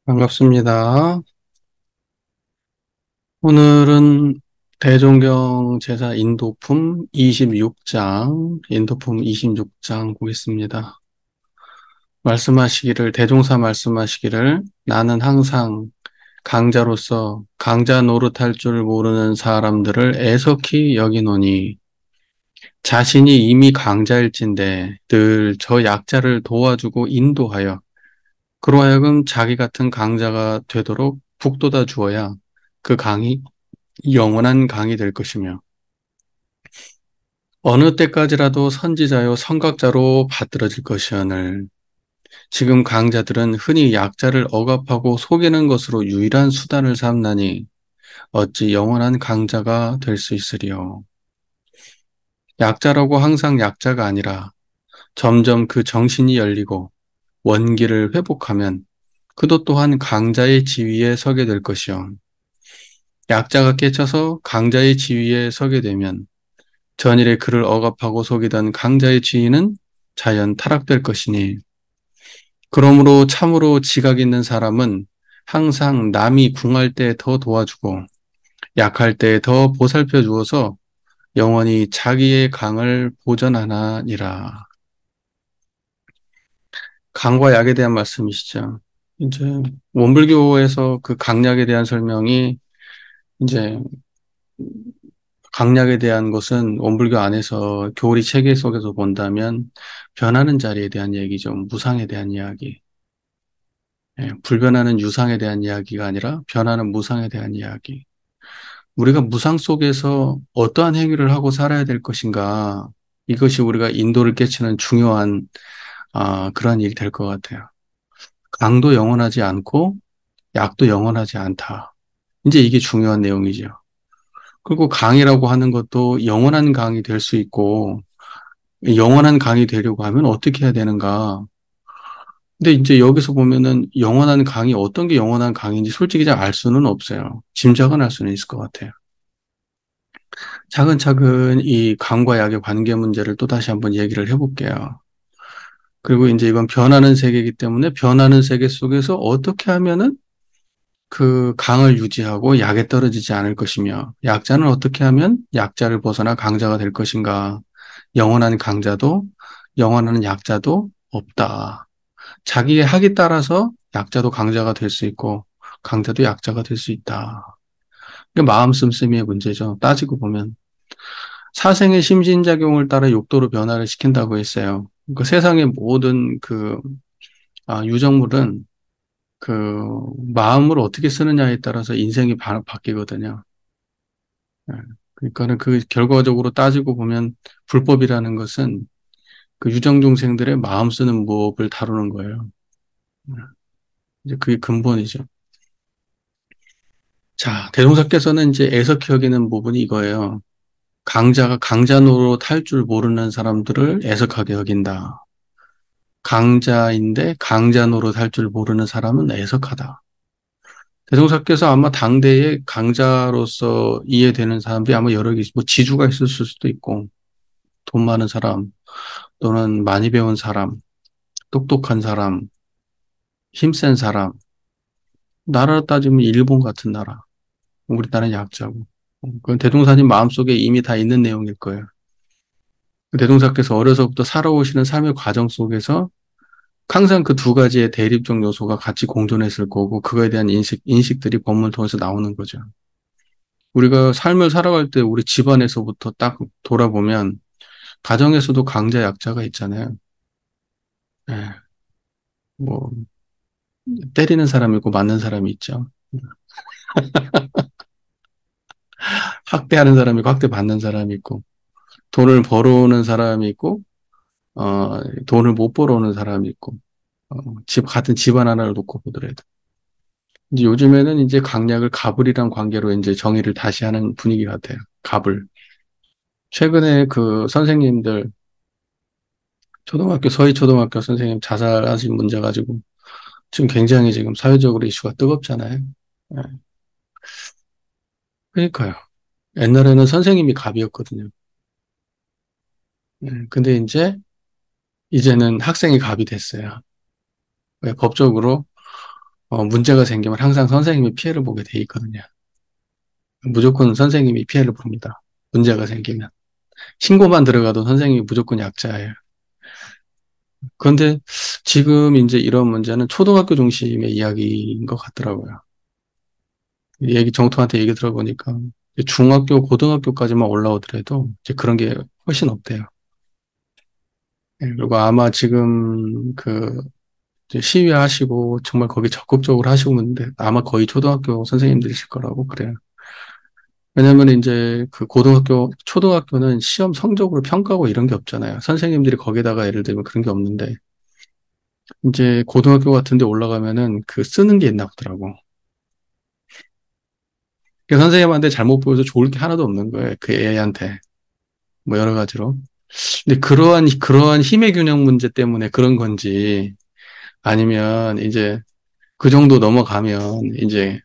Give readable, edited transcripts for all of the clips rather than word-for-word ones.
반갑습니다. 오늘은 대종경 제사 인도품 26장 보겠습니다. 대종사 말씀하시기를 나는 항상 강자로서 강자 노릇할 줄 모르는 사람들을 애석히 여기노니 자신이 이미 강자일진데 늘 저 약자를 도와주고 인도하여 그로 하여금 자기 같은 강자가 되도록 북돋아 주어야 그 강이 영원한 강이 될 것이며 어느 때까지라도 선지자요 선각자로 받들어질 것이오늘 지금 강자들은 흔히 약자를 억압하고 속이는 것으로 유일한 수단을 삼나니 어찌 영원한 강자가 될 수 있으리요. 약자라고 항상 약자가 아니라 점점 그 정신이 열리고 원기를 회복하면 그도 또한 강자의 지위에 서게 될 것이요. 약자가 깨쳐서 강자의 지위에 서게 되면 전일에 그를 억압하고 속이던 강자의 지위는 자연 타락될 것이니 그러므로 참으로 지각 있는 사람은 항상 남이 궁할 때 더 도와주고 약할 때 더 보살펴 주어서 영원히 자기의 강을 보전하나니라. 강과 약에 대한 말씀이시죠. 이제 원불교에서 그 강약에 대한 설명이 이제 강약에 대한 것은 원불교 안에서 교리 체계 속에서 본다면 변하는 자리에 대한 얘기죠. 무상에 대한 이야기. 예, 불변하는 유상에 대한 이야기가 아니라 변하는 무상에 대한 이야기. 우리가 무상 속에서 어떠한 행위를 하고 살아야 될 것인가. 이것이 우리가 인도를 깨치는 중요한 그러한 일이 될 것 같아요. 강도 영원하지 않고 약도 영원하지 않다. 이제 이게 중요한 내용이죠. 그리고 강이라고 하는 것도 영원한 강이 될 수 있고 영원한 강이 되려고 하면 어떻게 해야 되는가? 근데 이제 여기서 보면은 영원한 강이 어떤 게 영원한 강인지 솔직히 잘 알 수는 없어요. 짐작은 할 수는 있을 것 같아요. 차근차근 이 강과 약의 관계 문제를 또 다시 한번 얘기를 해볼게요. 그리고 이제 이건 변하는 세계이기 때문에 변하는 세계 속에서 어떻게 하면은 그 강을 유지하고 약에 떨어지지 않을 것이며 약자는 어떻게 하면 약자를 벗어나 강자가 될 것인가? 영원한 강자도 영원한 약자도 없다. 자기의 학에 따라서 약자도 강자가 될 수 있고 강자도 약자가 될 수 있다. 이게 마음 씀씀이의 문제죠. 따지고 보면 사생의 심신작용을 따라 욕도로 변화를 시킨다고 했어요. 그 세상의 모든 유정물은 그 마음을 어떻게 쓰느냐에 따라서 인생이 바뀌거든요. 예. 그러니까는 그 결과적으로 따지고 보면 불법이라는 것은 그 유정중생들의 마음 쓰는 법을 다루는 거예요. 예. 이제 그게 근본이죠. 자, 대종사께서는 이제 애석히 여기는 부분이 이거예요. 강자가 강자 노릇 할 줄 모르는 사람들을 애석하게 여긴다. 강자인데 강자 노릇 할 줄 모르는 사람은 애석하다. 대종사께서 아마 당대의 강자로서 이해되는 사람들이 아마 여러 개, 뭐 지주가 있을 수도 있고, 돈 많은 사람, 또는 많이 배운 사람, 똑똑한 사람, 힘센 사람, 나라로 따지면 일본 같은 나라, 우리나라는 약자고. 그건 대종사님 마음속에 이미 다 있는 내용일 거예요. 대종사께서 어려서부터 살아오시는 삶의 과정 속에서 항상 그 두 가지의 대립적 요소가 같이 공존했을 거고, 그거에 대한 인식들이 법문을 통해서 나오는 거죠. 우리가 삶을 살아갈 때 우리 집안에서부터 딱 돌아보면, 가정에서도 강자, 약자가 있잖아요. 예, 뭐, 때리는 사람이 있고, 맞는 사람이 있죠. 학대하는 사람이 있고, 학대받는 사람이 있고, 돈을 벌어오는 사람이 있고, 돈을 못 벌어오는 사람이 있고, 같은 집안 하나를 놓고 보더라도. 이제 요즘에는 이제 강약을 갑을이란 관계로 이제 정의를 다시 하는 분위기 같아요. 갑을. 최근에 그 선생님들, 서희 초등학교 선생님 자살하신 문제 가지고 지금 굉장히 지금 사회적으로 이슈가 뜨겁잖아요. 예, 그러니까요. 옛날에는 선생님이 갑이었거든요. 근데 이제는 학생이 갑이 됐어요. 왜? 법적으로 문제가 생기면 항상 선생님이 피해를 보게 돼 있거든요. 무조건 선생님이 피해를 봅니다. 문제가 생기면. 신고만 들어가도 선생님이 무조건 약자예요. 그런데 지금 이제 이런 문제는 초등학교 중심의 이야기인 것 같더라고요. 얘기, 정통한테 얘기 들어보니까 중학교, 고등학교까지만 올라오더라도 이제 그런 게 훨씬 없대요. 예, 그리고 아마 지금 그 이제 시위하시고 정말 거기 적극적으로 하시고 있는데 아마 거의 초등학교 선생님들이실 거라고 그래요. 왜냐면 이제 그 고등학교, 초등학교는 시험 성적으로 평가하고 이런 게 없잖아요. 선생님들이 거기다가 예를 들면 그런 게 없는데 이제 고등학교 같은 데 올라가면은 그 쓰는 게 있나 보더라고. 그 선생님한테 잘못 보여서 좋을 게 하나도 없는 거예요. 그 애한테. 뭐 여러 가지로. 근데 그러한 힘의 균형 문제 때문에 그런 건지 아니면 이제 그 정도 넘어가면 이제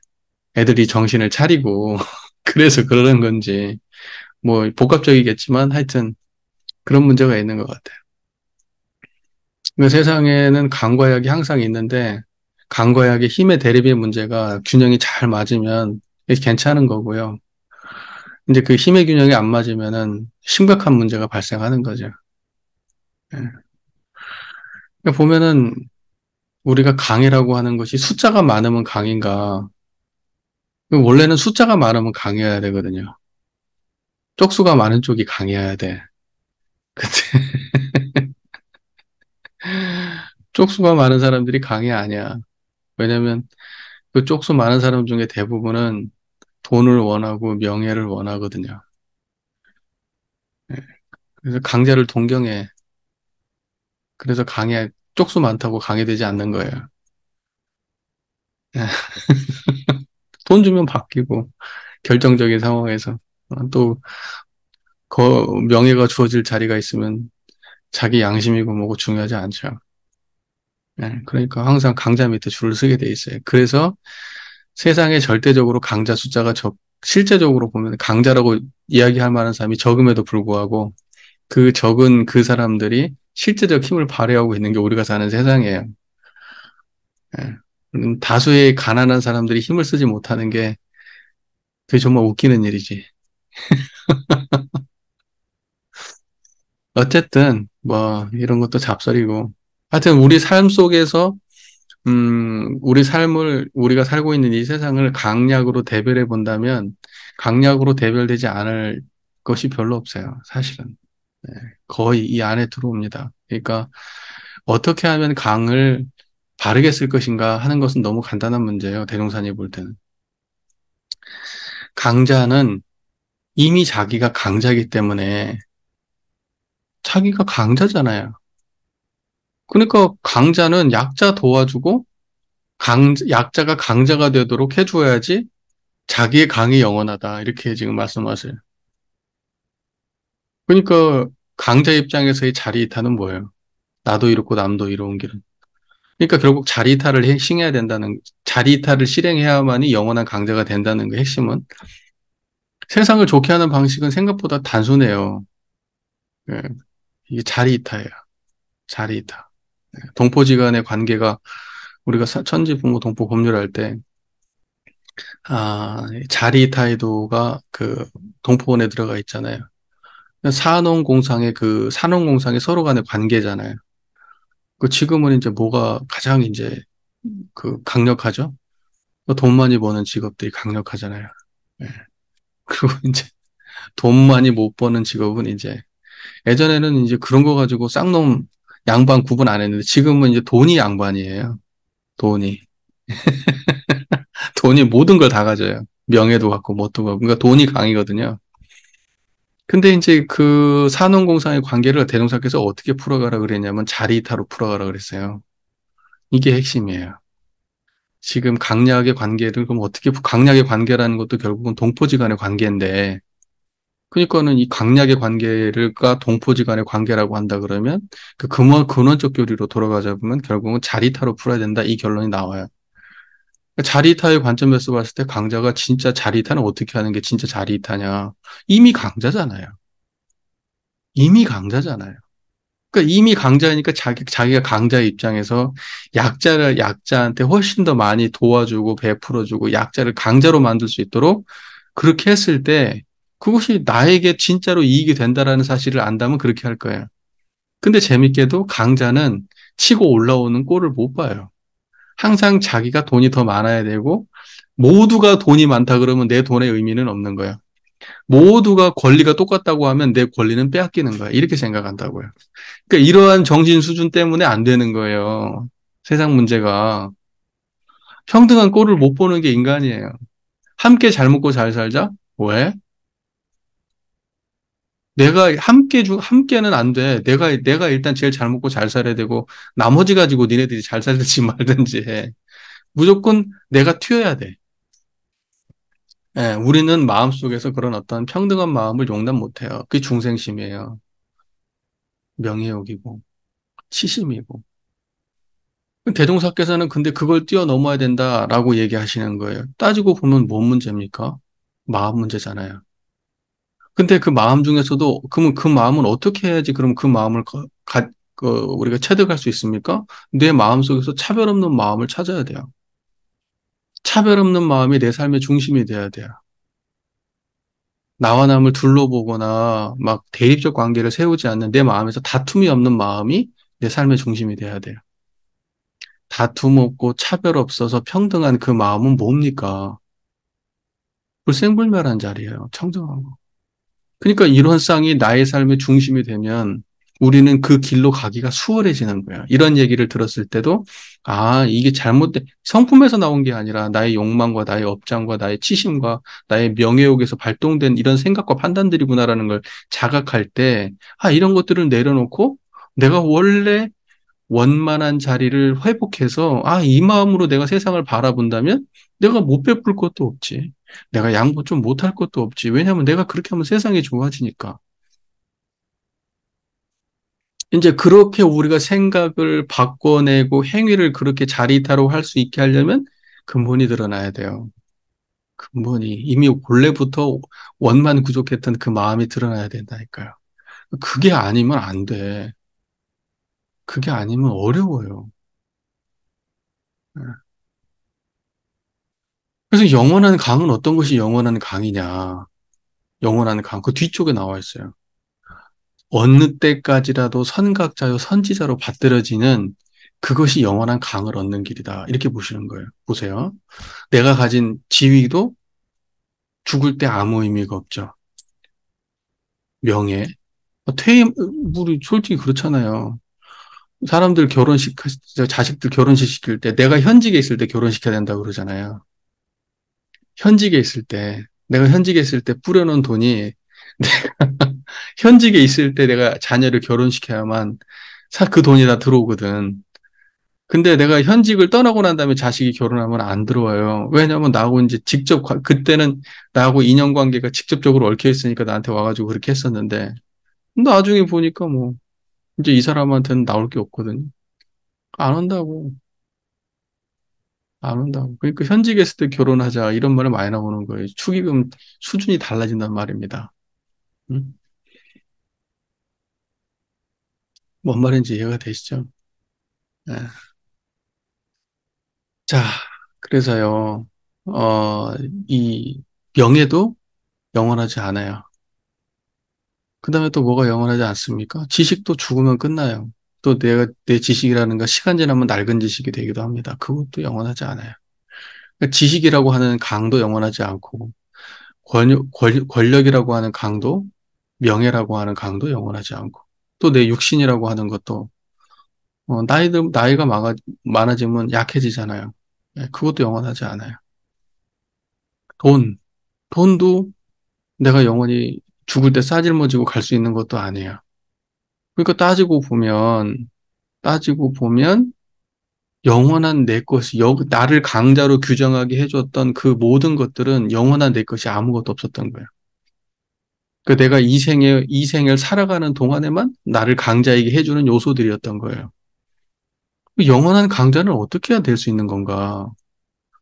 애들이 정신을 차리고 그래서 그러는 건지 뭐 복합적이겠지만 하여튼 그런 문제가 있는 것 같아요. 그러니까 세상에는 강과 약이 항상 있는데 강과 약의 힘의 대립의 문제가 균형이 잘 맞으면 괜찮은 거고요. 이제 그 힘의 균형이 안 맞으면은 심각한 문제가 발생하는 거죠. 예. 그러니까 보면은 우리가 강이라고 하는 것이 숫자가 많으면 강인가? 원래는 숫자가 많으면 강해야 되거든요. 쪽수가 많은 쪽이 강해야 돼. 근데 쪽수가 많은 사람들이 강이 아니야. 왜냐면 그 쪽수 많은 사람 중에 대부분은 돈을 원하고 명예를 원하거든요. 예. 그래서 강자를 동경해. 그래서 쪽수 많다고 강해되지 않는 거예요. 예. 돈 주면 바뀌고, 결정적인 상황에서. 또, 명예가 주어질 자리가 있으면 자기 양심이고 뭐고 중요하지 않죠. 예. 그러니까 항상 강자 밑에 줄을 서게 돼 있어요. 그래서 세상에 절대적으로 강자 숫자가 실제적으로 보면 강자라고 이야기할 만한 사람이 적음에도 불구하고 그 적은 그 사람들이 실제적 힘을 발휘하고 있는 게 우리가 사는 세상이에요. 예. 다수의 가난한 사람들이 힘을 쓰지 못하는 게 그게 정말 웃기는 일이지. 어쨌든 뭐 이런 것도 잡설이고 하여튼 우리 삶 속에서 우리 삶을 우리가 살고 있는 이 세상을 강약으로 대별해 본다면 강약으로 대별되지 않을 것이 별로 없어요. 사실은. 네, 거의 이 안에 들어옵니다. 그러니까 어떻게 하면 강을 바르게 쓸 것인가 하는 것은 너무 간단한 문제예요. 대동산이 볼 때는. 강자는 이미 자기가 강자이기 때문에 자기가 강자잖아요. 그러니까 강자는 약자 도와주고 약자가 강자가 되도록 해줘야지 자기의 강이 영원하다. 이렇게 지금 말씀하세요. 그러니까 강자 입장에서의 자리이탈은 뭐예요? 나도 이렇고 남도 이로운 길은. 그러니까 결국 자리이탈을 행해야 된다는, 자리이탈을 실행해야만이 영원한 강자가 된다는 그 핵심은 세상을 좋게 하는 방식은 생각보다 단순해요. 예, 이게 자리이탈이에요. 자리이탈. 동포지간의 관계가 우리가 천지부모 동포 법률할 때, 자리이탈도가 그 동포원에 들어가 있잖아요. 산업공상의 서로 간의 관계잖아요. 그 지금은 이제 뭐가 가장 이제 그 강력하죠? 돈 많이 버는 직업들이 강력하잖아요. 예. 그리고 이제 돈 많이 못 버는 직업은 이제 예전에는 이제 그런 거 가지고 쌍놈 양반 구분 안 했는데 지금은 이제 돈이 양반이에요. 돈이. 돈이 모든 걸 다 가져요. 명예도 갖고 뭣도 갖고. 그러니까 돈이 강이거든요. 근데 이제 그 산업공상의 관계를 대동사께서 어떻게 풀어가라 그랬냐면 자리이탈로 풀어가라 그랬어요. 이게 핵심이에요. 지금 강약의 관계를 그럼 어떻게 강약의 관계라는 것도 결국은 동포지 간의 관계인데 그러니까는 이 강약의 관계를가 동포지 간의 관계라고 한다 그러면 그 근원적 교리로 돌아가자 보면 결국은 자리타로 풀어야 된다 이 결론이 나와요. 그러니까 자리타의 관점에서 봤을 때 강자가 진짜 자리타는 어떻게 하는 게 진짜 자리타냐? 이미 강자잖아요. 이미 강자잖아요. 그러니까 이미 강자니까 자기가 강자의 입장에서 약자한테 훨씬 더 많이 도와주고 베풀어주고 약자를 강자로 만들 수 있도록 그렇게 했을 때 그것이 나에게 진짜로 이익이 된다라는 사실을 안다면 그렇게 할 거예요. 근데 재밌게도 강자는 치고 올라오는 꼴을 못 봐요. 항상 자기가 돈이 더 많아야 되고 모두가 돈이 많다 그러면 내 돈의 의미는 없는 거예요. 모두가 권리가 똑같다고 하면 내 권리는 빼앗기는 거야. 이렇게 생각한다고요. 그러니까 이러한 정신 수준 때문에 안 되는 거예요. 세상 문제가. 평등한 꼴을 못 보는 게 인간이에요. 함께 잘 먹고 잘 살자? 왜? 함께는 안 돼. 내가 일단 제일 잘 먹고 잘 살아야 되고, 나머지 가지고 니네들이 잘 살든지 말든지 해. 무조건 내가 튀어야 돼. 예, 우리는 마음속에서 그런 어떤 평등한 마음을 용납 못 해요. 그게 중생심이에요. 명예욕이고, 치심이고. 대종사께서는 근데 그걸 뛰어넘어야 된다라고 얘기하시는 거예요. 따지고 보면 뭔 문제입니까? 마음 문제잖아요. 근데 그 마음 중에서도 그러면 그 마음은 어떻게 해야지 그럼 그 마음을 우리가 체득할 수 있습니까? 내 마음 속에서 차별 없는 마음을 찾아야 돼요. 차별 없는 마음이 내 삶의 중심이 돼야 돼요. 나와 남을 둘러보거나 막 대립적 관계를 세우지 않는 내 마음에서 다툼이 없는 마음이 내 삶의 중심이 돼야 돼요. 다툼 없고 차별 없어서 평등한 그 마음은 뭡니까? 불생불멸한 자리예요. 청정한 거. 그러니까 이런 쌍이 나의 삶의 중심이 되면 우리는 그 길로 가기가 수월해지는 거야. 이런 얘기를 들었을 때도, 아, 이게 잘못된, 성품에서 나온 게 아니라 나의 욕망과 나의 업장과 나의 치심과 나의 명예욕에서 발동된 이런 생각과 판단들이구나라는 걸 자각할 때, 아, 이런 것들을 내려놓고 내가 원래 원만한 자리를 회복해서, 아, 이 마음으로 내가 세상을 바라본다면 내가 못 베풀 것도 없지. 내가 양보 좀 못할 것도 없지. 왜냐하면 내가 그렇게 하면 세상이 좋아지니까. 이제 그렇게 우리가 생각을 바꿔내고 행위를 그렇게 자리타로 할 수 있게 하려면 근본이 드러나야 돼요. 근본이 이미 본래부터 원만 구족했던 그 마음이 드러나야 된다니까요. 그게 아니면 안 돼. 그게 아니면 어려워요. 그래서 영원한 강은 어떤 것이 영원한 강이냐. 영원한 강. 그 뒤쪽에 나와 있어요. 어느 때까지라도 선각자요 선지자로 받들어지는 그것이 영원한 강을 얻는 길이다. 이렇게 보시는 거예요. 보세요. 내가 가진 지위도 죽을 때 아무 의미가 없죠. 명예. 우리 솔직히 그렇잖아요. 사람들 자식들 결혼식 시킬 때 내가 현직에 있을 때 결혼시켜야 된다고 그러잖아요. 현직에 있을 때, 내가 현직에 있을 때 뿌려놓은 돈이 현직에 있을 때 내가 자녀를 결혼시켜야만 그 돈이 다 들어오거든. 근데 내가 현직을 떠나고 난 다음에 자식이 결혼하면 안 들어와요. 왜냐하면 나하고 이제 그때는 나하고 인연관계가 직접적으로 얽혀 있으니까 나한테 와가지고 그렇게 했었는데, 나중에 보니까 뭐, 이제 이 사람한테는 나올 게 없거든요. 안 온다고, 안 온다고. 그러니까 현직에 있을 때 결혼하자, 이런 말이 많이 나오는 거예요. 축의금 수준이 달라진단 말입니다. 음? 뭔 말인지 이해가 되시죠? 네. 자, 그래서요, 어, 이 명예도 영원하지 않아요. 그 다음에 또 뭐가 영원하지 않습니까? 지식도 죽으면 끝나요. 또 내 지식이라는 건 시간 지나면 낡은 지식이 되기도 합니다. 그것도 영원하지 않아요. 그러니까 지식이라고 하는 강도 영원하지 않고, 권력이라고 하는 강도, 명예라고 하는 강도 영원하지 않고, 또 내 육신이라고 하는 것도, 나이가 많아지면 약해지잖아요. 네, 그것도 영원하지 않아요. 돈, 돈도 내가 영원히 죽을 때 싸질머지고 갈 수 있는 것도 아니에요. 그러니까 따지고 보면, 영원한 내 것이, 나를 강자로 규정하게 해줬던 그 모든 것들은 영원한 내 것이 아무것도 없었던 거예요. 그 내가 이 생을 살아가는 동안에만 나를 강자이게 해주는 요소들이었던 거예요. 영원한 강자는 어떻게 해야 될 수 있는 건가?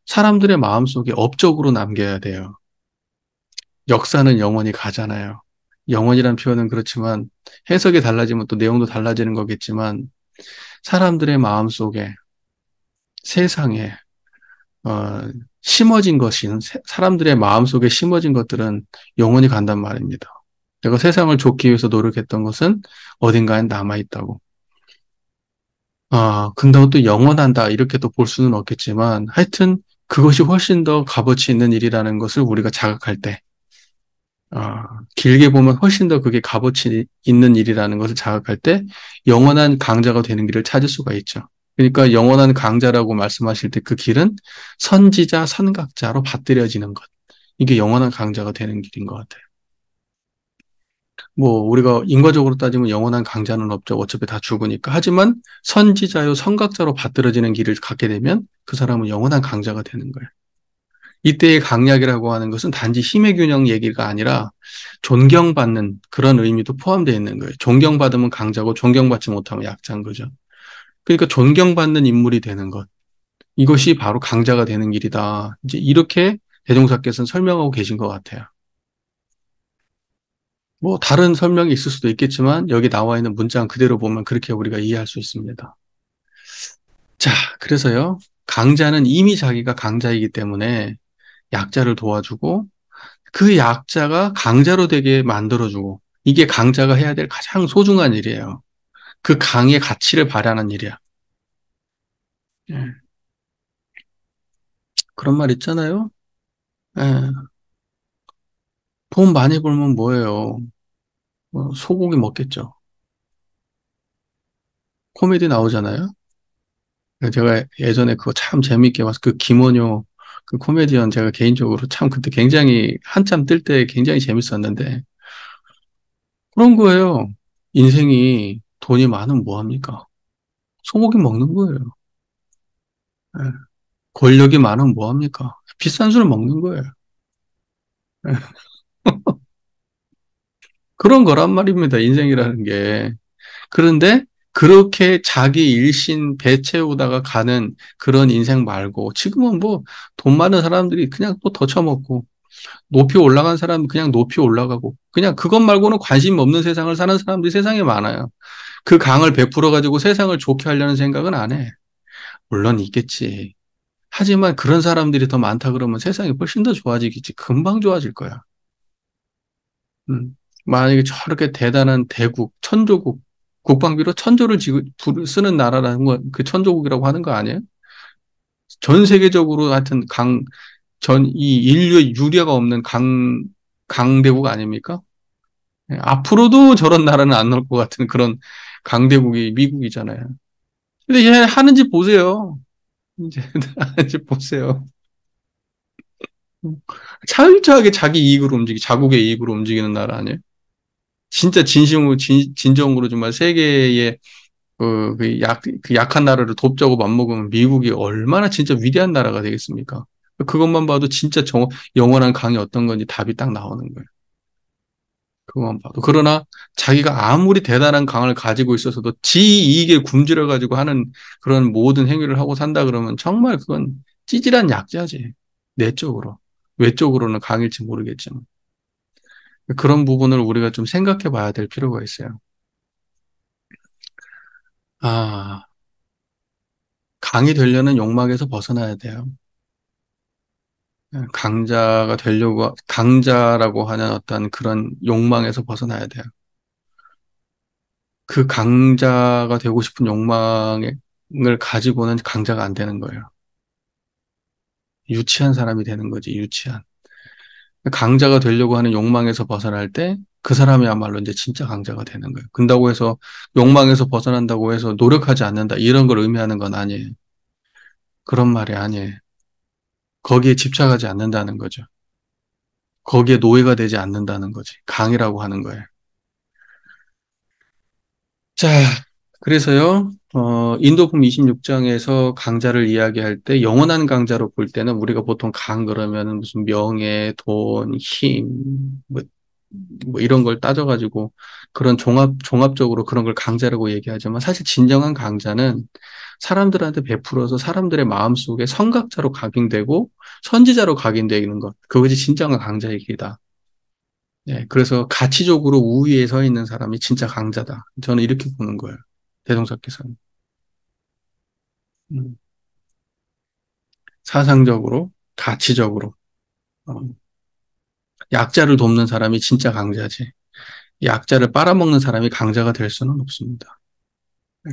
사람들의 마음속에 업적으로 남겨야 돼요. 역사는 영원히 가잖아요. 영혼이란 표현은 그렇지만 해석이 달라지면 또 내용도 달라지는 거겠지만 사람들의 마음 속에 세상에 어, 심어진 것이 사람들의 마음 속에 심어진 것들은 영원히 간단 말입니다. 내가 세상을 좋기 위해서 노력했던 것은 어딘가에 남아 있다고. 근다고 또 영원한다 이렇게 또 볼 수는 없겠지만 하여튼 그것이 훨씬 더 값어치 있는 일이라는 것을 우리가 자각할 때 길게 보면 훨씬 더 그게 값어치 있는 일이라는 것을 자각할 때 영원한 강자가 되는 길을 찾을 수가 있죠. 그러니까 영원한 강자라고 말씀하실 때 그 길은 선지자, 선각자로 받들여지는 것. 이게 영원한 강자가 되는 길인 것 같아요. 뭐 우리가 인과적으로 따지면 영원한 강자는 없죠. 어차피 다 죽으니까. 하지만 선지자요, 선각자로 받들어지는 길을 갖게 되면 그 사람은 영원한 강자가 되는 거예요. 이때의 강약이라고 하는 것은 단지 힘의 균형 얘기가 아니라 존경받는 그런 의미도 포함되어 있는 거예요. 존경받으면 강자고 존경받지 못하면 약자인 거죠. 그러니까 존경받는 인물이 되는 것. 이것이 바로 강자가 되는 길이다. 이제 이렇게 대종사께서는 설명하고 계신 것 같아요. 뭐 다른 설명이 있을 수도 있겠지만 여기 나와 있는 문장 그대로 보면 그렇게 우리가 이해할 수 있습니다. 자, 그래서요. 강자는 이미 자기가 강자이기 때문에 약자를 도와주고 그 약자가 강자로 되게 만들어주고 이게 강자가 해야 될 가장 소중한 일이에요. 그 강의 가치를 발휘하는 일이야. 예, 그런 말 있잖아요. 예, 돈 많이 벌면 뭐예요? 소고기 먹겠죠. 코미디 나오잖아요. 제가 예전에 그거 참 재밌게 봤어. 그 김원효 그 코미디언 제가 개인적으로 참 그때 굉장히 한참 뜰 때 굉장히 재밌었는데 그런 거예요. 인생이 돈이 많으면 뭐 합니까? 소고기 먹는 거예요. 예. 권력이 많으면 뭐 합니까? 비싼 술 먹는 거예요. 예. 그런 거란 말입니다. 인생이라는 게. 그런데 그렇게 자기 일신 배 채우다가 가는 그런 인생 말고 지금은 뭐 돈 많은 사람들이 그냥 또 더 처먹고 높이 올라간 사람은 그냥 높이 올라가고 그냥 그것 말고는 관심 없는 세상을 사는 사람들이 세상에 많아요. 그 강을 베풀어 가지고 세상을 좋게 하려는 생각은 안 해. 물론 있겠지. 하지만 그런 사람들이 더 많다 그러면 세상이 훨씬 더 좋아지겠지. 금방 좋아질 거야. 만약에 저렇게 대단한 대국, 천조국, 국방비로 천조를 쓰는 나라라는 건 그 천조국이라고 하는 거 아니에요? 전 세계적으로 하여튼 이 인류의 유례가 없는 강대국 아닙니까? 예, 앞으로도 저런 나라는 안 나올 것 같은 그런 강대국이 미국이잖아요. 근데 얘 하는지 보세요. 이제 하는지 보세요. 철저하게 자기 이익으로 자국의 이익으로 움직이는 나라 아니에요? 진짜 진정으로 정말 세계의 그 약한 나라를 돕자고 맘먹으면 미국이 얼마나 진짜 위대한 나라가 되겠습니까? 그것만 봐도 진짜 영원한 강이 어떤 건지 답이 딱 나오는 거예요. 그것만 봐도. 그러나 자기가 아무리 대단한 강을 가지고 있어서도 지 이익에 굶주려 가지고 하는 그런 모든 행위를 하고 산다 그러면 정말 그건 찌질한 약자지. 내적으로. 외적으로는 강일지 모르겠지만. 그런 부분을 우리가 좀 생각해 봐야 될 필요가 있어요. 아, 강이 되려는 욕망에서 벗어나야 돼요. 강자라고 하는 어떤 그런 욕망에서 벗어나야 돼요. 그 강자가 되고 싶은 욕망을 가지고는 강자가 안 되는 거예요. 유치한 사람이 되는 거지, 유치한. 강자가 되려고 하는 욕망에서 벗어날 때 그 사람이야말로 이제 진짜 강자가 되는 거예요. 근다고 해서 욕망에서 벗어난다고 해서 노력하지 않는다, 이런 걸 의미하는 건 아니에요. 그런 말이 아니에요. 거기에 집착하지 않는다는 거죠. 거기에 노예가 되지 않는다는 거지. 강이라고 하는 거예요. 자, 그래서요, 인도품 26장에서 강자를 이야기할 때 영원한 강자로 볼 때는 우리가 보통 강 그러면은 무슨 명예, 돈, 힘, 뭐 이런 걸 따져가지고 그런 종합적으로 그런 걸 강자라고 얘기하지만 사실 진정한 강자는 사람들한테 베풀어서 사람들의 마음속에 선각자로 각인되고 선지자로 각인되는 것. 그것이 진정한 강자의 길이다. 예, 그래서 가치적으로 우위에 서 있는 사람이 진짜 강자다. 저는 이렇게 보는 거예요. 대종사께서는. 음, 사상적으로, 가치적으로. 어, 약자를 돕는 사람이 진짜 강자지. 약자를 빨아먹는 사람이 강자가 될 수는 없습니다. 예.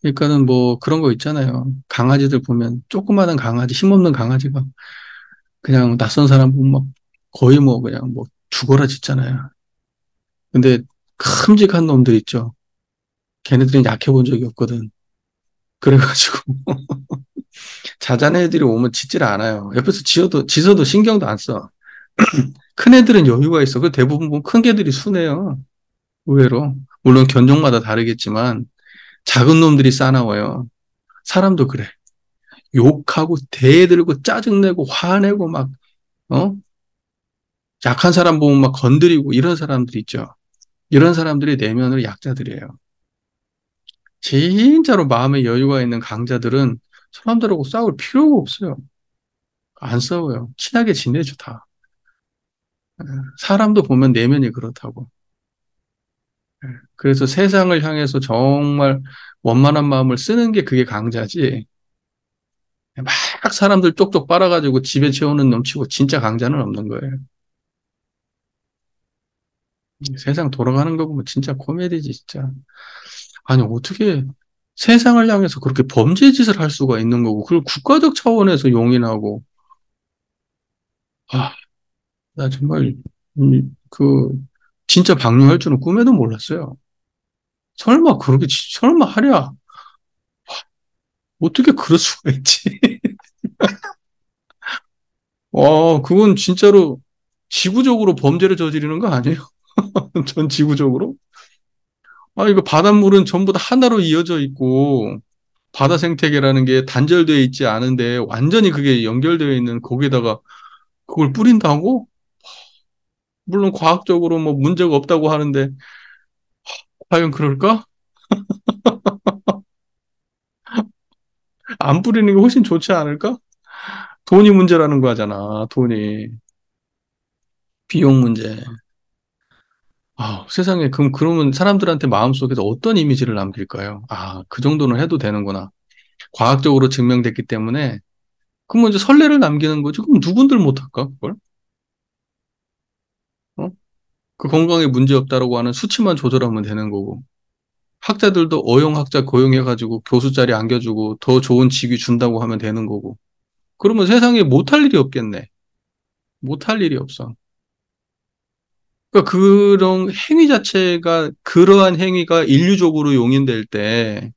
그러니까는 뭐 그런 거 있잖아요. 강아지들 보면 조그마한 강아지, 힘없는 강아지가 그냥 낯선 사람 보면 막 거의 뭐 그냥 뭐 죽어라 짖잖아요. 근데 큼직한 놈들 있죠. 걔네들은 약해 본 적이 없거든. 그래가지고 자잘한 애들이 오면 짖질 않아요. 옆에서 짖어도 신경도 안 써. 큰 애들은 여유가 있어. 그 대부분 보면 큰 개들이 순해요. 의외로. 물론 견종마다 다르겠지만 작은 놈들이 싸나워요. 사람도 그래. 욕하고 대들고 짜증내고 화내고 막 어? 약한 사람 보면 막 건드리고 이런 사람들 있죠. 이런 사람들이 내면으로 약자들이에요. 진짜로 마음의 여유가 있는 강자들은 사람들하고 싸울 필요가 없어요. 안 싸워요. 친하게 지내죠, 다. 사람도 보면 내면이 그렇다고. 그래서 세상을 향해서 정말 원만한 마음을 쓰는 게 그게 강자지. 막 사람들 쪽쪽 빨아가지고 집에 채우는 놈치고 진짜 강자는 없는 거예요. 세상 돌아가는 거 보면 진짜 코미디지, 진짜. 아니, 어떻게 세상을 향해서 그렇게 범죄 짓을 할 수가 있는 거고, 그걸 국가적 차원에서 용인하고, 아, 나 정말, 진짜 방류할 줄은 꿈에도 몰랐어요. 설마 그렇게, 설마 하랴. 어떻게 그럴 수가 있지? 그건 진짜로 지구적으로 범죄를 저지르는 거 아니에요? 전 지구적으로? 이거 바닷물은 전부 다 하나로 이어져 있고, 바다 생태계라는 게 단절되어 있지 않은데, 완전히 그게 연결되어 있는 거기다가 그걸 뿌린다고? 물론 과학적으로 뭐 문제가 없다고 하는데, 과연 그럴까? 안 뿌리는 게 훨씬 좋지 않을까? 돈이 문제라는 거잖아, 돈이. 비용 문제. 세상에, 그러면 사람들한테 마음속에서 어떤 이미지를 남길까요? 그 정도는 해도 되는구나. 과학적으로 증명됐기 때문에, 그러면 이제 선례를 남기는 거지. 그럼 누군들 못할까, 그걸? 어? 그 건강에 문제 없다라고 하는 수치만 조절하면 되는 거고. 학자들도 어용학자 고용해가지고 교수 자리 안겨주고 더 좋은 직위 준다고 하면 되는 거고. 그러면 세상에 못할 일이 없겠네. 못할 일이 없어. 그러니까 그런 행위 자체가, 그러한 행위가 인류적으로 용인될 때,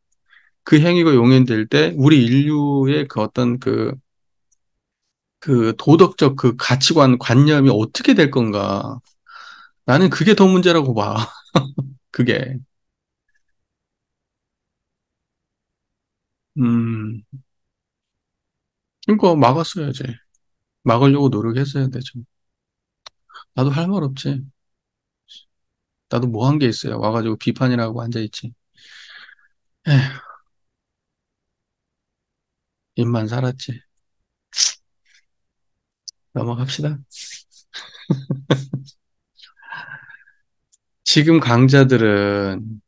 그 행위가 용인될 때, 우리 인류의 그 어떤 그 도덕적 그 가치관, 관념이 어떻게 될 건가. 나는 그게 더 문제라고 봐. 그게. 음, 그러니까 막았어야지. 막으려고 노력했어야 되죠. 나도 할 말 없지. 나도 뭐 한 게 있어요. 와가지고 비판이라고 앉아있지. 에휴, 입만 살았지. 넘어갑시다. 지금 강자들은,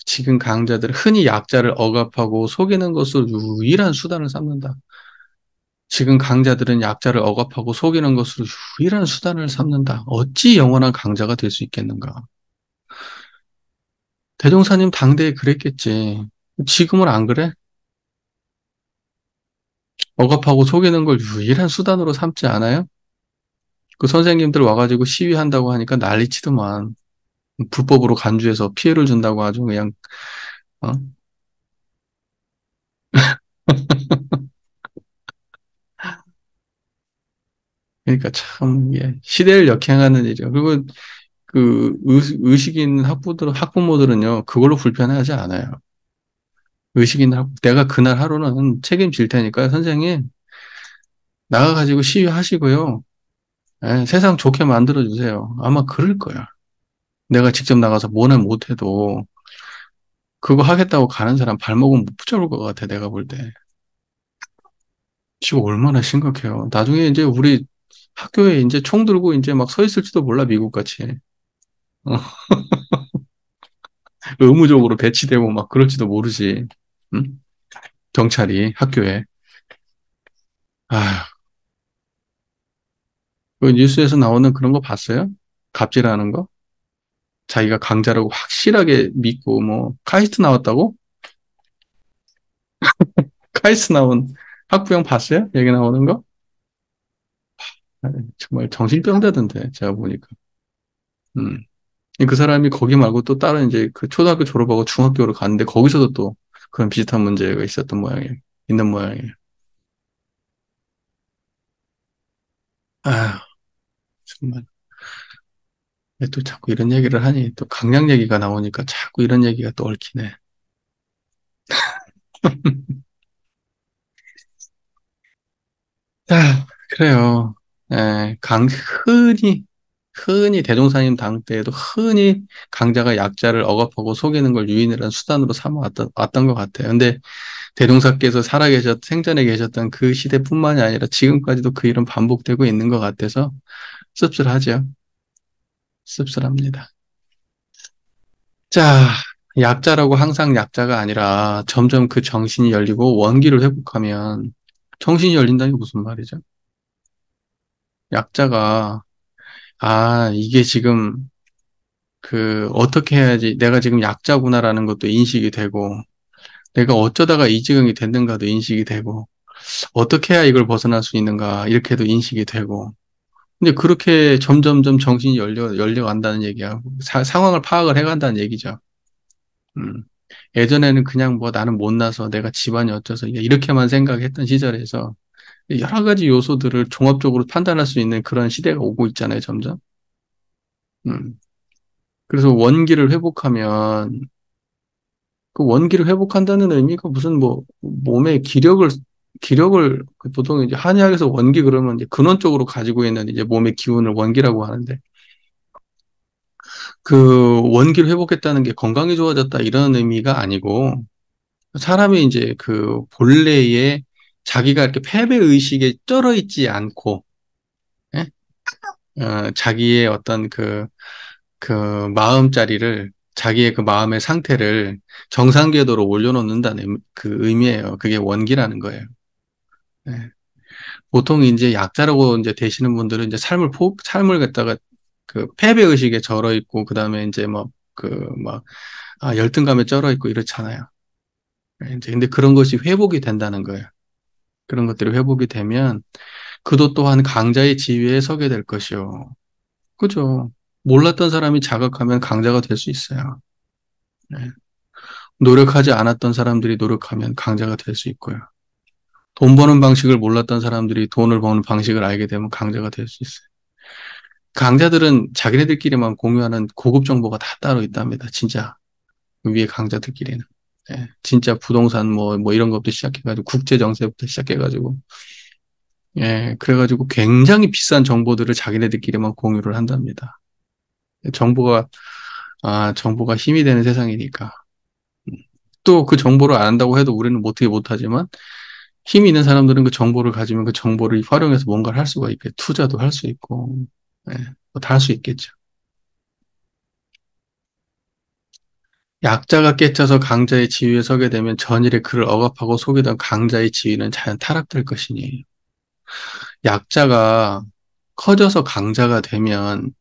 지금 강자들은 흔히 약자를 억압하고 속이는 것을 유일한 수단을 삼는다. 지금 강자들은 약자를 억압하고 속이는 것으로 유일한 수단을 삼는다. 어찌 영원한 강자가 될 수 있겠는가? 대종사님 당대에 그랬겠지. 지금은 안 그래? 억압하고 속이는 걸 유일한 수단으로 삼지 않아요? 그 선생님들 와가지고 시위한다고 하니까 난리치더만. 불법으로 간주해서 피해를 준다고 아주 그냥, 어? 그러니까 참, 예, 시대를 역행하는 일이요. 그리고 의식 있는 학부모들은요, 그걸로 불편해하지 않아요. 의식 있는 내가 그날 하루는 책임질 테니까 선생님, 나가가지고 시위하시고요. 예, 세상 좋게 만들어주세요. 아마 그럴 거야. 내가 직접 나가서 뭐는 못해도 그거 하겠다고 가는 사람 발목은 못 붙잡을 것 같아, 내가 볼 때. 지금 얼마나 심각해요. 나중에 이제 우리 학교에 이제 총 들고 이제 막 서 있을지도 몰라, 미국 같이. 어, 의무적으로 배치되고 막 그럴지도 모르지. 응? 경찰이 학교에. 아, 그 뉴스에서 나오는 그런 거 봤어요? 갑질하는 거? 자기가 강자라고 확실하게 믿고 뭐 카이스트 나왔다고? 카이스트 나온 학부형 봤어요? 여기 나오는 거? 아, 정말 정신병자던데 제가 보니까. 음. 그 사람이 거기 말고 또 다른 이제 그 초등학교 졸업하고 중학교로 갔는데 거기서도 또 그런 비슷한 문제가 있었던 모양이에요. 있는 모양이에요. 아, 정말. 또 자꾸 이런 얘기를 하니 또 강약 얘기가 나오니까 자꾸 이런 얘기가 또 얽히네. 아, 그래요. 예, 흔히 대종사님 당 때에도 흔히 강자가 약자를 억압하고 속이는 걸 유인이라는 수단으로 삼아왔던 것 같아요. 근데 대종사께서 생전에 계셨던 그 시대뿐만이 아니라 지금까지도 그 일은 반복되고 있는 것 같아서 씁쓸하죠. 씁쓸합니다. 자, 약자라고 항상 약자가 아니라 점점 그 정신이 열리고 원기를 회복하면 정신이 열린다는 게 무슨 말이죠? 약자가 이게 지금 어떻게 해야지 내가 지금 약자구나라는 것도 인식이 되고 내가 어쩌다가 이 지경이 됐는가도 인식이 되고 어떻게 해야 이걸 벗어날 수 있는가 이렇게도 인식이 되고 근데 그렇게 점점점 정신이 열려간다는 얘기야. 상황을 파악을 해간다는 얘기죠. 음. 예전에는 그냥 뭐 나는 못나서 내가 집안이 어쩌서 이렇게만 생각했던 시절에서 여러 가지 요소들을 종합적으로 판단할 수 있는 그런 시대가 오고 있잖아요, 점점. 음. 그래서 원기를 회복하면 그 원기를 회복한다는 의미가 무슨 뭐 몸의 기력을 그 보통 이제 한의학에서 원기 그러면 이제 근원적으로 가지고 있는 이제 몸의 기운을 원기라고 하는데 그 원기를 회복했다는 게 건강이 좋아졌다 이런 의미가 아니고 사람이 이제 그 본래의 자기가 이렇게 패배 의식에 쩔어 있지 않고 예? 자기의 어떤 그 마음자리를 자기의 그 마음의 상태를 정상 궤도로 올려놓는다는 그 의미예요. 그게 원기라는 거예요. 예. 보통 이제 약자라고 이제 되시는 분들은 이제 삶을 갖다가 그 패배 의식에 절어 있고 그다음에 이제 열등감에 쩔어 있고 이렇잖아요. 예, 이제 근데 그런 것이 회복이 된다는 거예요. 그런 것들이 회복이 되면 그도 또한 강자의 지위에 서게 될 것이요. 그죠? 몰랐던 사람이 자각하면 강자가 될 수 있어요. 예. 노력하지 않았던 사람들이 노력하면 강자가 될 수 있고요. 돈 버는 방식을 몰랐던 사람들이 돈을 버는 방식을 알게 되면 강자가 될 수 있어요. 강자들은 자기네들끼리만 공유하는 고급 정보가 다 따로 있답니다. 진짜 위에 강자들끼리는. 예, 진짜 부동산 뭐 이런 것부터 시작해가지고 국제 정세부터 시작해가지고 예, 그래가지고 굉장히 비싼 정보들을 자기네들끼리만 공유를 한답니다. 정보가 정보가 힘이 되는 세상이니까. 또 그 정보를 안 한다고 해도 우리는 어떻게 못하지만 힘이 있는 사람들은 그 정보를 가지면 그 정보를 활용해서 뭔가를 할 수가 있게 투자도 할 수 있고 예, 뭐다 할 수 있겠죠. 약자가 깨쳐서 강자의 지위에 서게 되면 전일에 그를 억압하고 속이던 강자의 지위는 자연 타락될 것이니 약자가 커져서 강자가 되면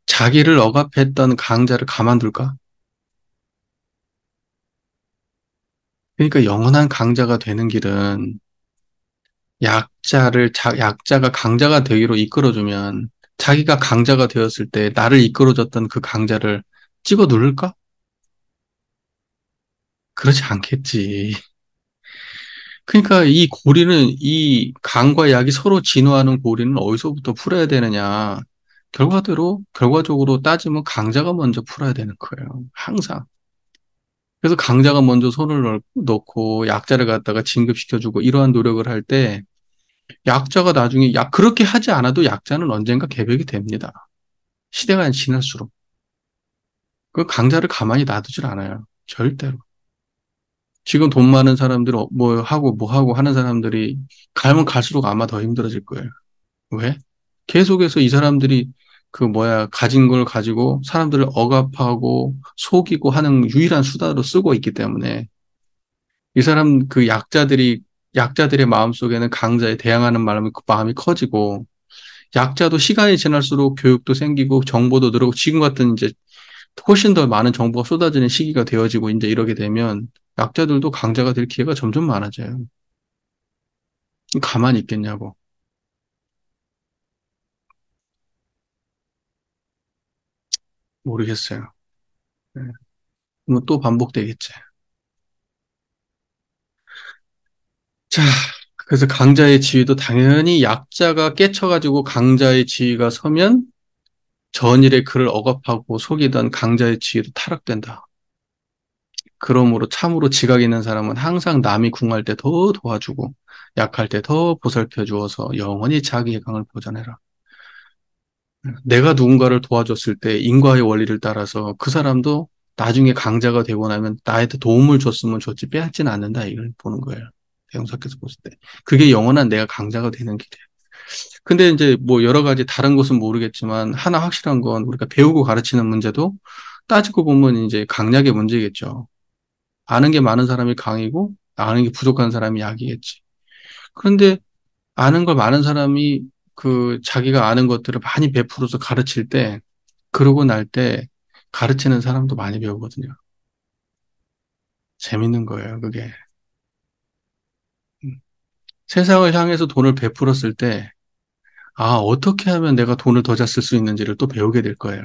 자기를 억압했던 강자를 가만둘까? 그러니까 영원한 강자가 되는 길은 약자가 강자가 되기로 이끌어주면 자기가 강자가 되었을 때 나를 이끌어줬던 그 강자를 찍어 누를까? 그렇지 않겠지. 그러니까 이 강과 약이 서로 진화하는 고리는 어디서부터 풀어야 되느냐. 결과적으로 따지면 강자가 먼저 풀어야 되는 거예요. 항상. 그래서 강자가 먼저 넣고 약자를 갖다가 진급시켜주고 이러한 노력을 할 때 약자가 나중에 그렇게 하지 않아도 약자는 언젠가 개벽이 됩니다. 시대가 지날수록. 그 강자를 가만히 놔두질 않아요. 절대로. 지금 돈 많은 사람들 뭐 하고 하는 사람들이 가면 갈수록 아마 더 힘들어질 거예요. 왜? 계속해서 이 사람들이 그 뭐야, 가진 걸 가지고 사람들을 억압하고 속이고 하는 유일한 수단으로 쓰고 있기 때문에 이 사람 그 약자들의 마음속에는 강자에 대항하는 마음이 커지고 약자도 시간이 지날수록 교육도 생기고 정보도 늘고 지금 같은 이제 훨씬 더 많은 정보가 쏟아지는 시기가 되어지고 이제 이러게 되면 약자들도 강자가 될 기회가 점점 많아져요. 가만히 있겠냐고. 모르겠어요. 네. 뭐또 반복되겠지. 자, 그래서 강자의 지위도 당연히 약자가 깨쳐가지고 강자의 지위가 서면 전일에 그를 억압하고 속이던 강자의 지위도 타락된다. 그러므로 참으로 지각 있는 사람은 항상 남이 궁할 때 더 도와주고 약할 때 더 보살펴 주어서 영원히 자기의 강을 보존해라. 내가 누군가를 도와줬을 때 인과의 원리를 따라서 그 사람도 나중에 강자가 되고 나면 나한테 도움을 줬으면 줬지 빼앗지는 않는다 이걸 보는 거예요. 대형사께서 봤을 때. 그게 영원한 내가 강자가 되는 길이에요. 근데 이제 뭐 여러 가지 다른 것은 모르겠지만 하나 확실한 건 우리가 배우고 가르치는 문제도 따지고 보면 이제 강약의 문제겠죠. 아는 게 많은 사람이 강이고 아는 게 부족한 사람이 약이겠지. 그런데 아는 걸 많은 사람이 그 자기가 아는 것들을 많이 베풀어서 가르칠 때 그러고 날 때 가르치는 사람도 많이 배우거든요. 재밌는 거예요, 그게. 음. 세상을 향해서 돈을 베풀었을 때, 아, 어떻게 하면 내가 돈을 더 잘 쓸 수 있는지를 또 배우게 될 거예요.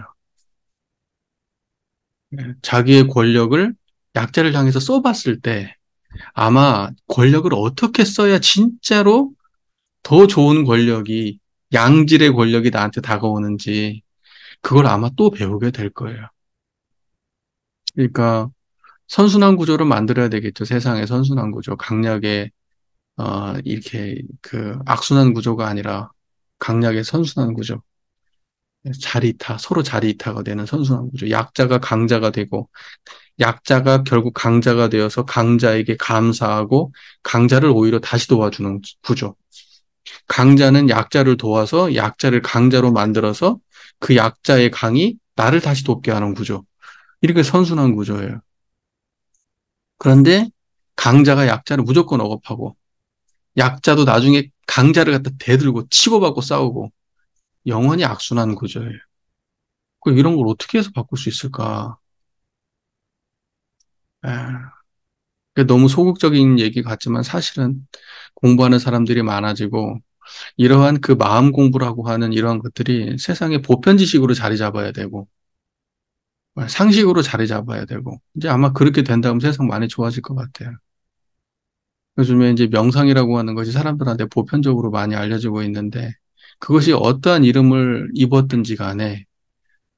예, 자기의 권력을 약자를 향해서 써봤을 때, 아마 권력을 어떻게 써야 진짜로 더 좋은 권력이, 양질의 권력이 나한테 다가오는지, 그걸 아마 또 배우게 될 거예요. 그러니까, 선순환 구조를 만들어야 되겠죠. 세상의 선순환 구조. 강약의 이렇게 그 악순환 구조가 아니라 강약의 선순환 구조. 자리이타, 서로 자리이타가 되는 선순환 구조. 약자가 강자가 되고, 약자가 결국 강자가 되어서 강자에게 감사하고, 강자를 오히려 다시 도와주는 구조. 강자는 약자를 도와서 약자를 강자로 만들어서 그 약자의 강이 나를 다시 돕게 하는 구조. 이렇게 선순환 구조예요. 그런데 강자가 약자를 무조건 억압하고, 약자도 나중에 강자를 갖다 대들고 치고받고 싸우고 영원히 악순환 구조예요. 그 이런 걸 어떻게 해서 바꿀 수 있을까? 아, 너무 소극적인 얘기 같지만 사실은 공부하는 사람들이 많아지고 이러한 그 마음 공부라고 하는 이러한 것들이 세상에 보편 지식으로 자리 잡아야 되고 상식으로 자리 잡아야 되고 이제 아마 그렇게 된다면 세상 많이 좋아질 것 같아요. 요즘에 이제 명상이라고 하는 것이 사람들한테 보편적으로 많이 알려지고 있는데 그것이 어떠한 이름을 입었든지 간에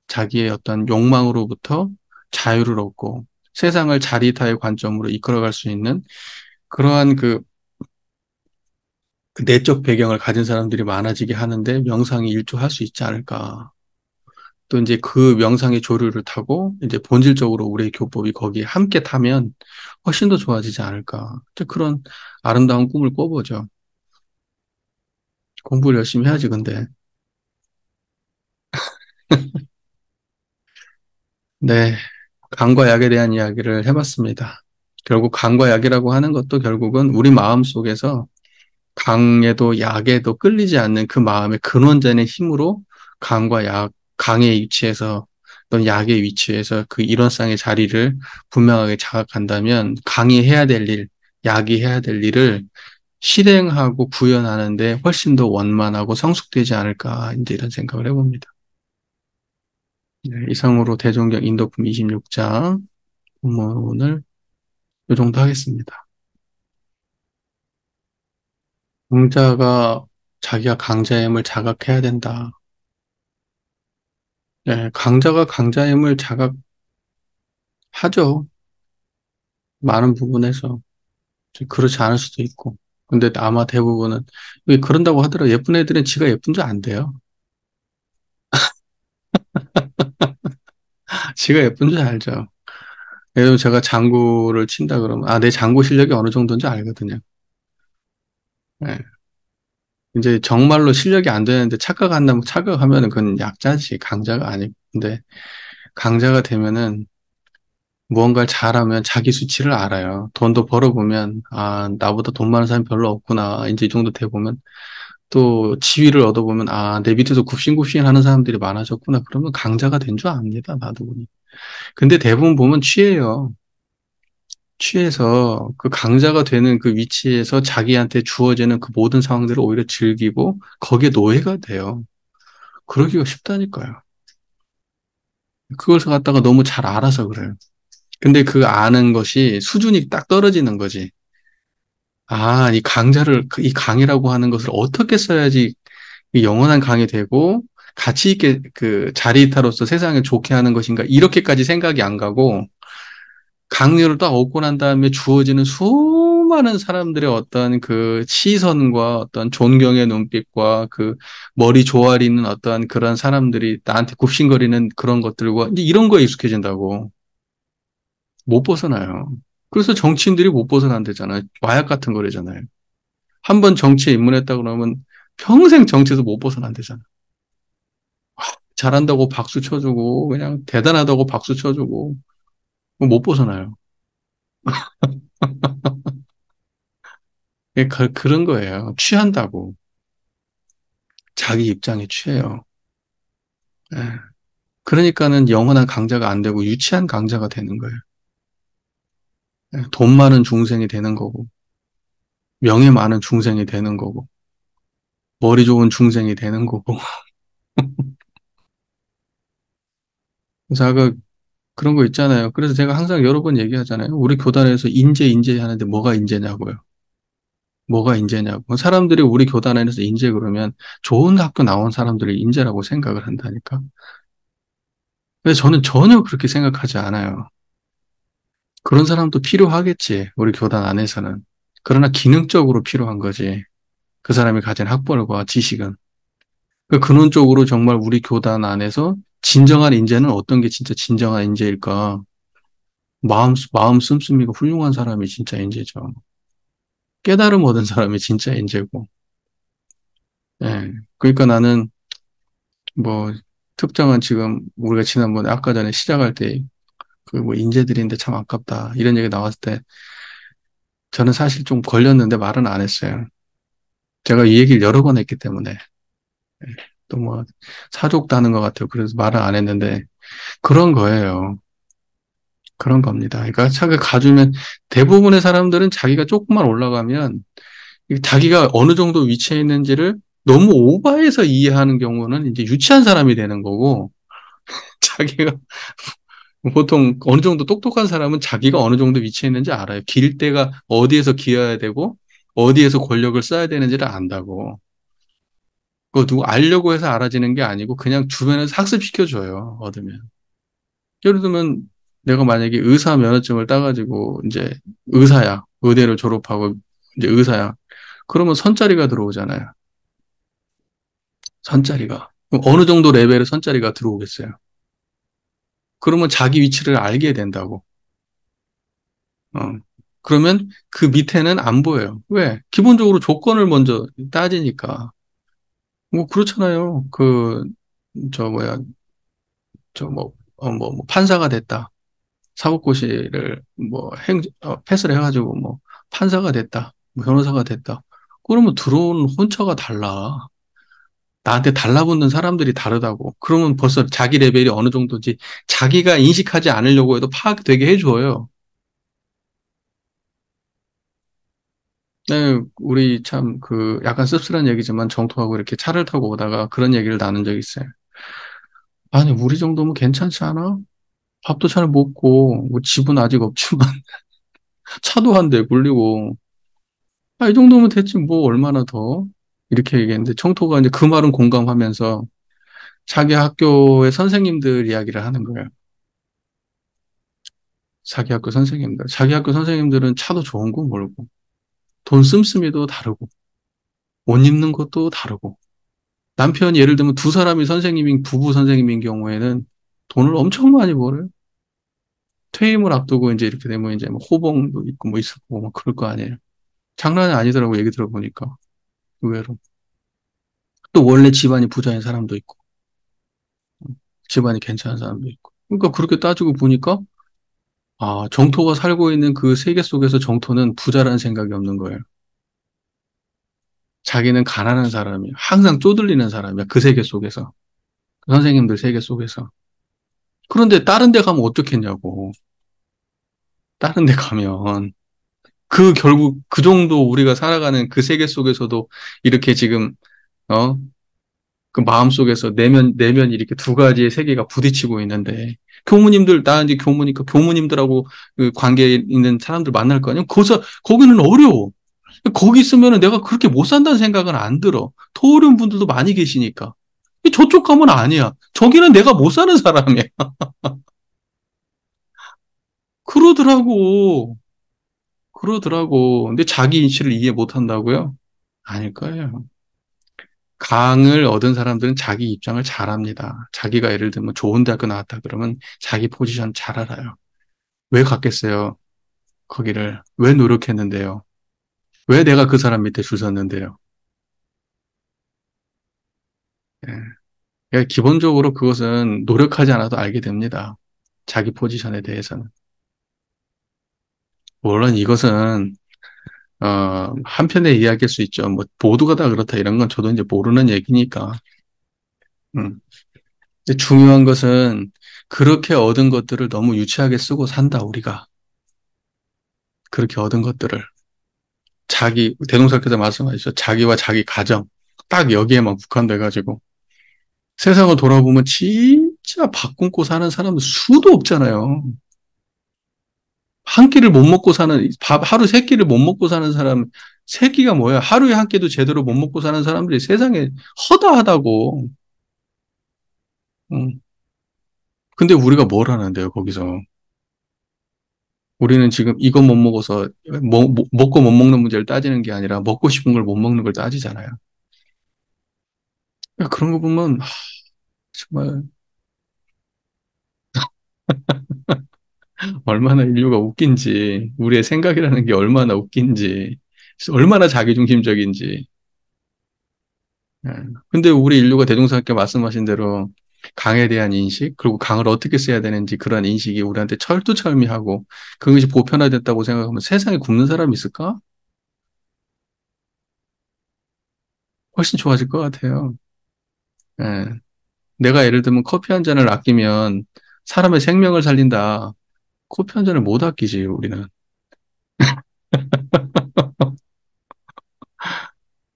자기의 어떤 욕망으로부터 자유를 얻고 세상을 자리타의 관점으로 이끌어갈 수 있는 그러한 그 내적 배경을 가진 사람들이 많아지게 하는데 명상이 일조할 수 있지 않을까. 또 이제 그 명상의 조류를 타고 이제 본질적으로 우리의 교법이 거기에 함께 타면 훨씬 더 좋아지지 않을까. 그런 아름다운 꿈을 꿔보죠. 공부를 열심히 해야지, 근데. 네. 강과 약에 대한 이야기를 해봤습니다. 결국 강과 약이라고 하는 것도 결국은 우리 마음 속에서 강에도 약에도 끌리지 않는 그 마음의 근원자의 힘으로 강과 약, 강의 위치에서 또는 약의 위치에서 그 일원상의 자리를 분명하게 자각한다면 강이 해야 될 일, 약이 해야 될 일을 실행하고 구현하는데 훨씬 더 원만하고 성숙되지 않을까 이제 이런 생각을 해봅니다. 네, 이상으로 대종경 인도품 26장 본문을 이 정도 하겠습니다. 강자가 자기가 강자임을 자각해야 된다. 네, 강자가 강자임을 자각하죠. 많은 부분에서. 그렇지 않을 수도 있고. 근데 아마 대부분은, 왜 그런다고 하더라도 예쁜 애들은 지가 예쁜 줄 안 돼요. 지가 예쁜 줄 알죠. 예를 들면 제가 장구를 친다 그러면, 아, 내 장구 실력이 어느 정도인지 알거든요. 네. 이제 정말로 실력이 안 되는데 착각한다면 착각하면은 그건 약자지. 강자가 아니고. 근데 강자가 되면은 무언가를 잘하면 자기 수치를 알아요. 돈도 벌어보면, 아, 나보다 돈 많은 사람이 별로 없구나. 이제 이 정도 돼 보면 또 지위를 얻어보면, 아, 내 밑에서 굽신굽신 하는 사람들이 많아졌구나. 그러면 강자가 된 줄 압니다. 나도 보니. 근데 대부분 보면 취해요. 취해서 그 강자가 되는 그 위치에서 자기한테 주어지는 그 모든 상황들을 오히려 즐기고 거기에 노예가 돼요. 그러기가 쉽다니까요. 그걸 갖다가 너무 잘 알아서 그래요. 근데 그 아는 것이 수준이 딱 떨어지는 거지. 아, 이 강자를, 이 강이라고 하는 것을 어떻게 써야지 이 영원한 강이 되고 가치 있게 그 자리이타로서 세상을 좋게 하는 것인가. 이렇게까지 생각이 안 가고 강요를 딱 얻고 난 다음에 주어지는 수많은 사람들의 어떤 그 시선과 어떤 존경의 눈빛과 그 머리 조아리는 어떤 그런 사람들이 나한테 굽신거리는 그런 것들과 이제 이런 거에 익숙해진다고 못 벗어나요. 그래서 정치인들이 못 벗어난대잖아요. 마약 같은 거래잖아요. 한 번 정치에 입문했다 그러면 평생 정치에서 못 벗어난대잖아. 잘한다고 박수 쳐주고 그냥 대단하다고 박수 쳐주고 못 벗어나요. 그런 거예요. 취한다고. 자기 입장에 취해요. 예. 그러니까는 영원한 강자가 안 되고 유치한 강자가 되는 거예요. 예. 돈 많은 중생이 되는 거고, 명예 많은 중생이 되는 거고, 머리 좋은 중생이 되는 거고. 그래서 아까 그런 거 있잖아요. 그래서 제가 항상 여러 번 얘기하잖아요. 우리 교단에서 인재 하는데 뭐가 인재냐고요. 뭐가 인재냐고. 사람들이 우리 교단 안에서 인재 그러면 좋은 학교 나온 사람들이 인재라고 생각을 한다니까. 근데 저는 전혀 그렇게 생각하지 않아요. 그런 사람도 필요하겠지. 우리 교단 안에서는. 그러나 기능적으로 필요한 거지. 그 사람이 가진 학벌과 지식은. 그 근원적으로 정말 우리 교단 안에서 진정한 인재는 어떤 게 진짜 진정한 인재일까? 마음 씀씀이가 훌륭한 사람이 진짜 인재죠. 깨달음 얻은 사람이 진짜 인재고. 예. 그러니까 나는 뭐 특정한 지금 우리가 지난번에 아까 전에 시작할 때 그 뭐 인재들인데 참 아깝다 이런 얘기 나왔을 때 저는 사실 좀 걸렸는데 말은 안 했어요. 제가 이 얘기를 여러 번 했기 때문에 또 뭐 사족다는 것 같아요. 그래서 말을 안 했는데 그런 거예요. 그런 겁니다. 그러니까 차가 가주면 대부분의 사람들은 자기가 조금만 올라가면 자기가 어느 정도 위치에 있는지를 너무 오버해서 이해하는 경우는 이제 유치한 사람이 되는 거고 자기가 보통 어느 정도 똑똑한 사람은 자기가 어느 정도 위치에 있는지 알아요. 길 때가 어디에서 기어야 되고 어디에서 권력을 써야 되는지를 안다고. 그거 누구 알려고 해서 알아지는 게 아니고 그냥 주변에서 학습시켜줘요. 얻으면. 예를 들면 내가 만약에 의사 면허증을 따가지고 이제 의사야. 의대를 졸업하고 이제 의사야. 그러면 선자리가 들어오잖아요. 선자리가. 그럼 어느 정도 레벨의 선자리가 들어오겠어요. 그러면 자기 위치를 알게 된다고. 어. 그러면 그 밑에는 안 보여요. 왜? 기본적으로 조건을 먼저 따지니까. 뭐 그렇잖아요. 저 뭐야, 뭐 판사가 됐다. 사법고시를 패스를 해가지고 뭐 판사가 됐다. 뭐 변호사가 됐다. 그러면 들어오는 혼처가 달라. 나한테 달라붙는 사람들이 다르다고. 그러면 벌써 자기 레벨이 어느 정도인지 자기가 인식하지 않으려고 해도 파악되게 해줘요. 네, 우리 참 약간 씁쓸한 얘기지만 정토하고 이렇게 차를 타고 오다가 그런 얘기를 나눈 적이 있어요. 아니, 우리 정도면 괜찮지 않아? 밥도 잘 먹고, 뭐 집은 아직 없지만 차도 한 대 굴리고, 아, 이 정도면 됐지, 뭐, 얼마나 더. 이렇게 얘기했는데, 청토가 이제 그 말은 공감하면서 자기 학교의 선생님들 이야기를 하는 거예요. 자기 학교 선생님들. 자기 학교 선생님들은 차도 좋은 거 몰고, 돈 씀씀이도 다르고, 옷 입는 것도 다르고. 남편 예를 들면 두 사람이 부부 선생님인 경우에는 돈을 엄청 많이 벌어요. 퇴임을 앞두고 이제 이렇게 되면 이제 뭐 호봉도 있고 뭐 있었고 막 그럴 거 아니에요. 장난이 아니더라고 얘기 들어보니까 의외로. 또 원래 집안이 부자인 사람도 있고, 집안이 괜찮은 사람도 있고. 그러니까 그렇게 따지고 보니까, 아, 정토가 살고 있는 그 세계 속에서 정토는 부자라는 생각이 없는 거예요. 자기는 가난한 사람이야. 항상 쪼들리는 사람이야. 그 세계 속에서. 그 선생님들 세계 속에서. 그런데 다른 데 가면 어떻겠냐고. 다른 데 가면. 그 결국 그 정도 우리가 살아가는 그 세계 속에서도 이렇게 지금, 어, 그 마음속에서 내면 이렇게 두 가지의 세계가 부딪히고 있는데, 교무님들, 나 이제 교무니까 교무님들하고 그 관계에 있는 사람들 만날 거 아니야? 거기는 어려워. 거기 있으면 내가 그렇게 못 산다는 생각은 안 들어. 토어른 분들도 많이 계시니까. 저쪽 가면 아니야. 저기는 내가 못 사는 사람이야. 그러더라고. 그러더라고. 근데 자기 인치를 이해 못 한다고요? 아닐 거예요. 강을 얻은 사람들은 자기 입장을 잘 합니다. 자기가 예를 들면 좋은 대학교 나왔다 그러면 자기 포지션 잘 알아요. 왜 갔겠어요? 거기를. 왜 노력했는데요? 왜 내가 그 사람 밑에 줄 섰는데요? 예. 그러니까 기본적으로 그것은 노력하지 않아도 알게 됩니다. 자기 포지션에 대해서는. 물론 이것은 한편의 이야기일 수 있죠. 뭐 모두가 다 그렇다 이런 건 저도 이제 모르는 얘기니까. 음. 근데 중요한 것은 그렇게 얻은 것들을 너무 유치하게 쓰고 산다, 우리가. 그렇게 얻은 것들을. 대동사께서 말씀하셨죠. 자기와 자기 가정. 딱 여기에만 국한돼가지고. 세상을 돌아보면 진짜 밥 굶고 사는 사람들 수도 없잖아요. 한 끼를 못 먹고 사는, 하루 세 끼를 못 먹고 사는 사람, 세 끼가 뭐야? 하루에 한 끼도 제대로 못 먹고 사는 사람들이 세상에 허다하다고. 응. 근데 우리가 뭘 하는데요, 거기서. 우리는 지금 이거 못 먹어서, 먹고 못 먹는 문제를 따지는 게 아니라 먹고 싶은 걸 못 먹는 걸 따지잖아요. 그러니까 그런 거 보면, 정말 얼마나 인류가 웃긴지, 우리의 생각이라는 게 얼마나 웃긴지, 얼마나 자기중심적인지. 예. 근데 우리 인류가 대종사님께 말씀하신 대로 강에 대한 인식, 그리고 강을 어떻게 써야 되는지 그런 인식이 우리한테 철두철미하고 그것이 보편화됐다고 생각하면 세상에 굶는 사람이 있을까? 훨씬 좋아질 것 같아요. 예. 내가 예를 들면 커피 한 잔을 아끼면 사람의 생명을 살린다. 커피 한 잔을 못 아끼지, 우리는.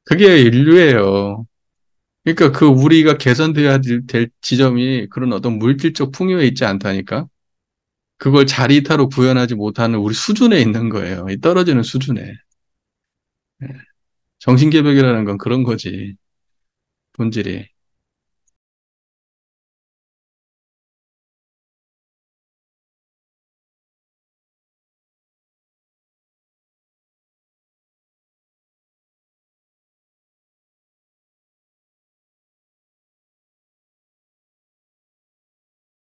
그게 인류예요. 그러니까 그 우리가 개선돼야 될 지점이 그런 어떤 물질적 풍요에 있지 않다니까? 그걸 자리타로 구현하지 못하는 우리 수준에 있는 거예요. 이 떨어지는 수준에. 예. 정신개벽이라는 건 그런 거지. 본질이.